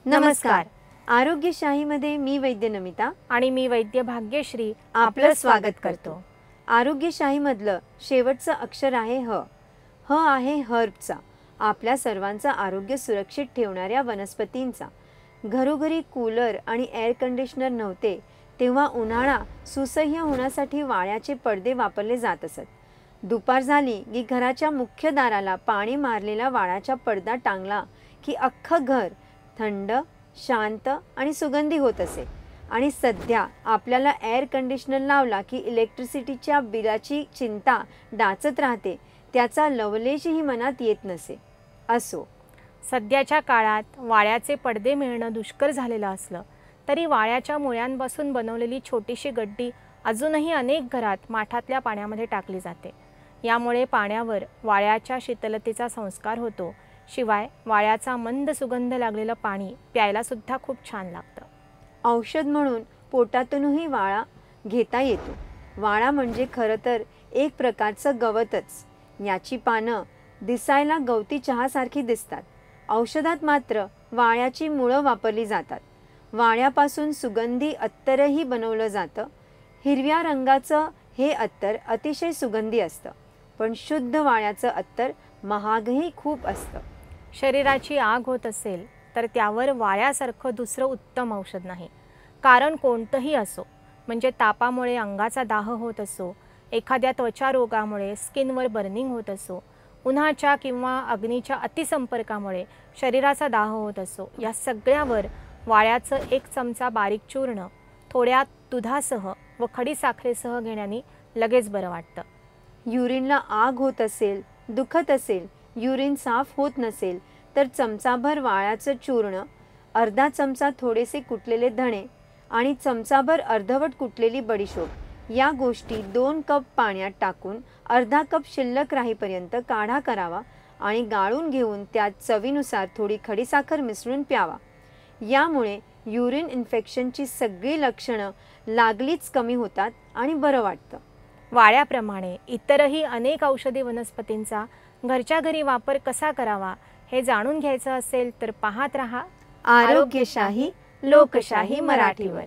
नमस्कार. आरोग्यशाहीमध्ये मी वैद्य नमिता आणि मी वैद्य भाग्यश्री आपलं स्वागत करतो. आरोग्यशाहीमधलं शेवटचं अक्षर आहे ह. ह आहे हर्बचा, आपल्या सर्वांचं आरोग्य सुरक्षित ठेवणाऱ्या वनस्पतींचा. घरोघरी कूलर आणि एअर कंडिशनर नव्हते तेव्हा उन्हाळा सुसह्य होण्यासाठी वाळ्याचे पडदे वापरले जात असत. दुपार झाली की घराच्या मुख्य दाराला पाणी मारलेला वाळाचा पडदा टांगला की अख्खं घर थंड, शांत आणि सुगंधी होत असे. आणि सध्या आपल्याला एअर कंडिशनर लावला की इलेक्ट्रिसिटीच्या बिलाची चिंता डाचत राहते, त्याचा लवलेशही मनात येत नसे. असो, सध्याच्या काळात वाळ्याचे पडदे मिळणं दुष्कर झालेलं असलं तरी वाळ्याच्या मुळ्यांपासून बनवलेली छोटीशी गड्डी अजूनही अनेक घरात माठातल्या पाण्यामध्ये टाकली जाते. यामुळे पाण्यावर वाळ्याच्या शीतलतेचा संस्कार होतो. शिवाय वाळ्याचा मंद सुगंध लागलेलं पाणी प्यायला सुद्धा खूप छान लागतं. औषध म्हणून पोटातूनही वाळा घेता येतो. वाळा म्हणजे खरं तर एक प्रकारचं गवतच. याची पानं दिसायला गवती चहासारखी दिसतात. औषधात मात्र वाळ्याची मुळं वापरली जातात. वाळ्यापासून सुगंधी अत्तरही बनवलं जातं. हिरव्या रंगाचं हे अत्तर अतिशय सुगंधी असतं, पण शुद्ध वाळ्याचं अत्तर महागही खूप असतं. शरीराची आग होत असेल तर त्यावर वाळ्यासारखं दुसरं उत्तम औषध नाही. कारण कोणतंही असो, म्हणजे तापामुळे अंगाचा दाह होत असो, एखाद्या त्वचा रोगामुळे स्किनवर बर्निंग होत असो, उन्हाच्या किंवा अग्नीच्या अतिसंपर्कामुळे शरीराचा दाह होत असो, या सगळ्यावर वाळ्याचं 1 चमचा बारीक चूर्ण थोड्या दुधासह व खडीसाखरेसह घेण्याने लगेच बरं वाटतं. युरिनला आग होत असेल, दुखत असेल, युरिन साफ होत नसेल तर चमचाभर वाळ्याचं चूर्ण, अर्धा चमचा थोडेसे कुटलेले धणे आणि चमचाभर अर्धवट कुटलेली बडीशोप या गोष्टी 2 कप पाण्यात टाकून अर्धा कप शिल्लक राहीपर्यंत काढा करावा आणि गाळून घेऊन त्यात चवीनुसार थोडी खडीसाखर मिसळून प्यावा. यामुळे युरिन इन्फेक्शनची सगळी लक्षणं लागलीच कमी होतात आणि बरं वाटतं. वाळ्याप्रमाणे इतरही अनेक औषधी वनस्पतींचा घरच्या घरी वापर कसा करावा हे जाणून घ्यायचं असेल तर पाहत रहा आरोग्यशाही लोकशाही मराठीवर.